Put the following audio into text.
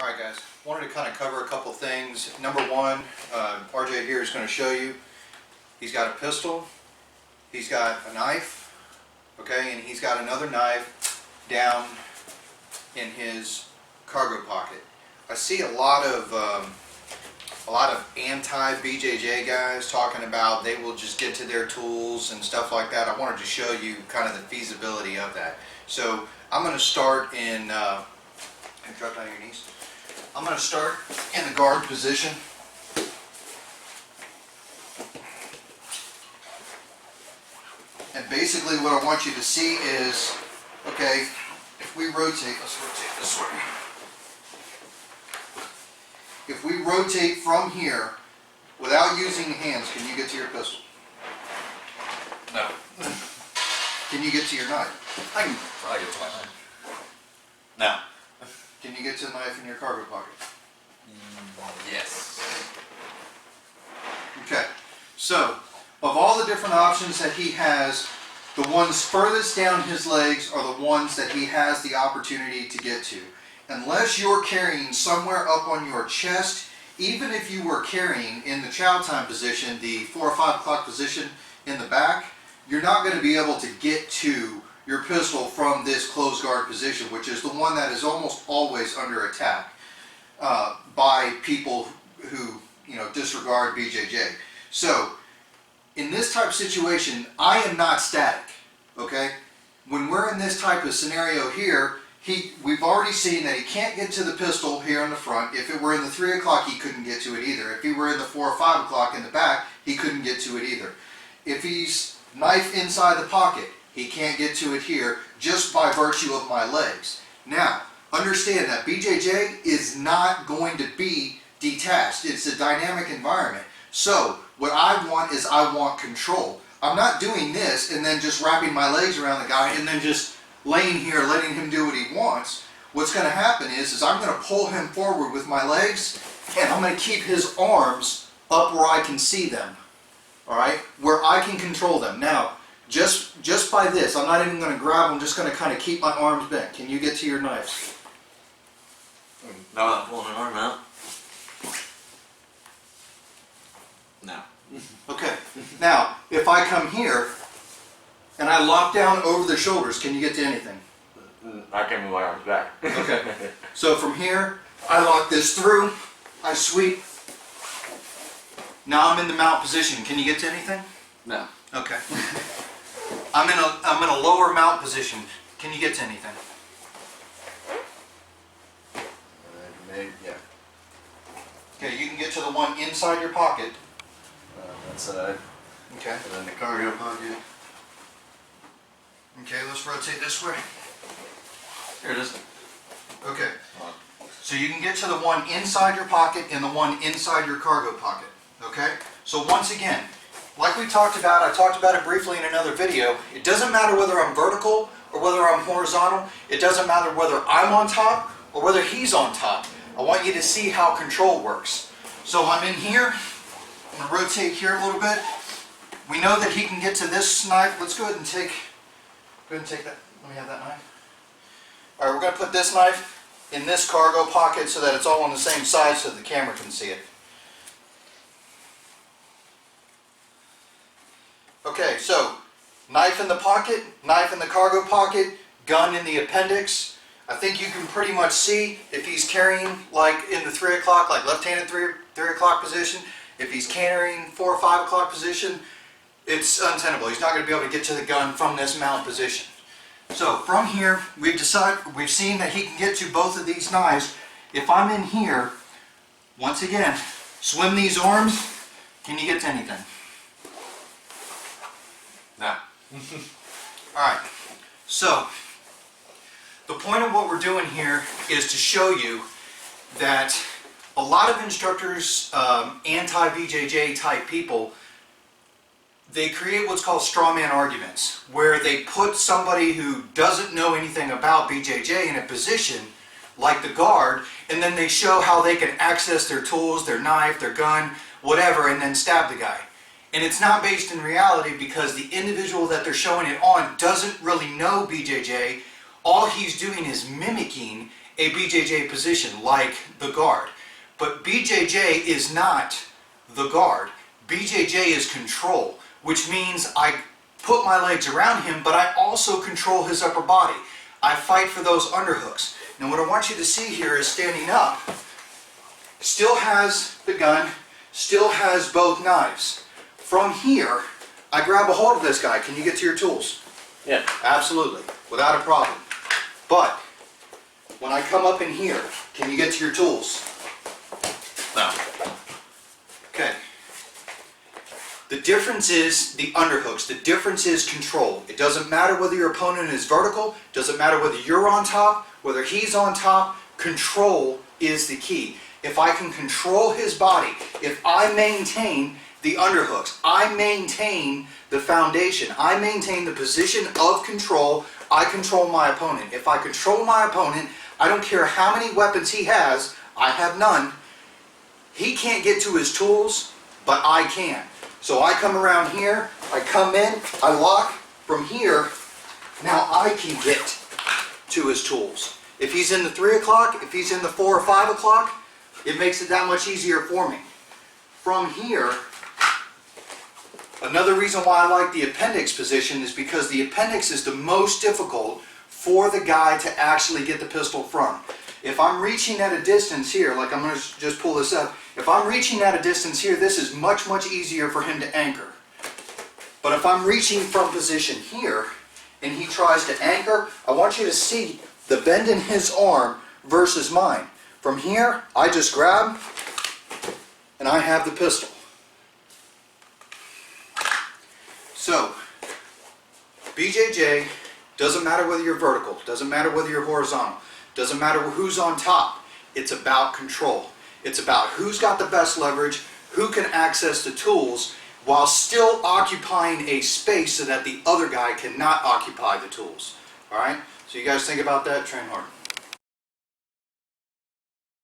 Alright guys, wanted to kind of cover a couple things. Number one, RJ here is going to show you, he's got a pistol, he's got a knife, okay, and he's got another knife down in his cargo pocket. I see a lot of anti-BJJ guys talking about they will just get to their tools and stuff like that. I wanted to show you kind of the feasibility of that. So I'm going to start in, drop down your knees. I'm going to start in the guard position. And basically what I want you to see is, okay, if we rotate, let's rotate this way. If we rotate from here without using hands, can you get to your pistol? No. Can you get to your knife? I can probably get to my knife. No. Can you get to the knife in your cargo pocket? Yes. Okay, so of all the different options that he has, the ones furthest down his legs are the ones that he has the opportunity to get to. Unless you're carrying somewhere up on your chest, even if you were carrying in the chow time position, the 4 or 5 o'clock position in the back, you're not going to be able to get to your pistol from this closed guard position, which is the one that is almost always under attack by people who, disregard BJJ. So in this type of situation, I am not static, okay? When we're in this type of scenario here, we've already seen that he can't get to the pistol here in the front. If it were in the 3 o'clock, he couldn't get to it either. If he were in the 4 or 5 o'clock in the back, he couldn't get to it either. If he's knife inside the pocket, he can't get to it here just by virtue of my legs. Now, understand that BJJ is not going to be detached. It's a dynamic environment. So, what I want is I want control. I'm not doing this and then just wrapping my legs around the guy and then just laying here letting him do what he wants. What's going to happen is I'm going to pull him forward with my legs and I'm going to keep his arms up where I can see them. Alright? Where I can control them. Now, just by this, I'm not even going to grab, I'm just going to kind of keep my arms bent. Can you get to your knife? No, I'm pulling an arm out. No. Okay. Now, if I come here and I lock down over the shoulders, can you get to anything? I can move my arms back. Okay. So from here, I lock this through, I sweep. Now I'm in the mount position. Can you get to anything? No. Okay. I'm in a lower mount position. Can you get to anything? Maybe, yeah. Okay, you can get to the one inside your pocket. That side. Okay. And then the cargo pocket. Okay, let's rotate this way. Here it is. Okay. So you can get to the one inside your pocket and the one inside your cargo pocket. Okay? So once again, like we talked about, I talked about it briefly in another video, it doesn't matter whether I'm vertical or whether I'm horizontal. It doesn't matter whether I'm on top or whether he's on top. I want you to see how control works. So I'm in here. I'm going to rotate here a little bit. We know that he can get to this knife. Let's go ahead and take that. Let me have that knife. Alright, we're going to put this knife in this cargo pocket so that it's all on the same side so the camera can see it. Okay, so knife in the pocket, knife in the cargo pocket, gun in the appendix. I think you can pretty much see if he's carrying like in the 3 o'clock, like left-handed 3 o'clock position. If he's carrying 4 or 5 o'clock position, it's untenable. He's not going to be able to get to the gun from this mount position. So from here, we've seen that he can get to both of these knives. If I'm in here, once again, swim these arms, can you get to anything? No. Alright, so the point of what we're doing here is to show you that a lot of instructors, anti-BJJ type people, they create what's called strawman arguments, where they put somebody who doesn't know anything about BJJ in a position like the guard, and then they show how they can access their tools, their knife, their gun, whatever, and then stab the guy. And it's not based in reality because the individual that they're showing it on doesn't really know BJJ all he's doing is mimicking a BJJ position like the guard. But BJJ is not the guard. BJJ is control, which means I put my legs around him, but I also control his upper body. I fight for those underhooks. Now what I want you to see here is standing up, still has the gun, still has both knives. From here, I grab a hold of this guy. Can you get to your tools? Yeah. Absolutely, without a problem. But when I come up in here, can you get to your tools? No. Okay. The difference is the underhooks. The difference is control. It doesn't matter whether your opponent is vertical, doesn't matter whether you're on top, whether he's on top, control is the key. If I can control his body, if I maintain the underhooks, I maintain the foundation, I maintain the position of control, I control my opponent. If I control my opponent, I don't care how many weapons he has, I have none. He can't get to his tools, but I can. So I come around here, I come in, I lock from here, now I can get to his tools. If he's in the 3 o'clock, if he's in the 4 or 5 o'clock, it makes it that much easier for me. From here, another reason why I like the appendix position is because the appendix is the most difficult for the guy to actually get the pistol from. If I'm reaching at a distance here, like I'm going to just pull this up, if I'm reaching at a distance here, this is much, much easier for him to anchor. But if I'm reaching from position here, and he tries to anchor, I want you to see the bend in his arm versus mine. From here, I just grab, and I have the pistol. So, BJJ, doesn't matter whether you're vertical, doesn't matter whether you're horizontal, doesn't matter who's on top. It's about control. It's about who's got the best leverage, who can access the tools, while still occupying a space so that the other guy cannot occupy the tools. Alright? So you guys think about that, train hard.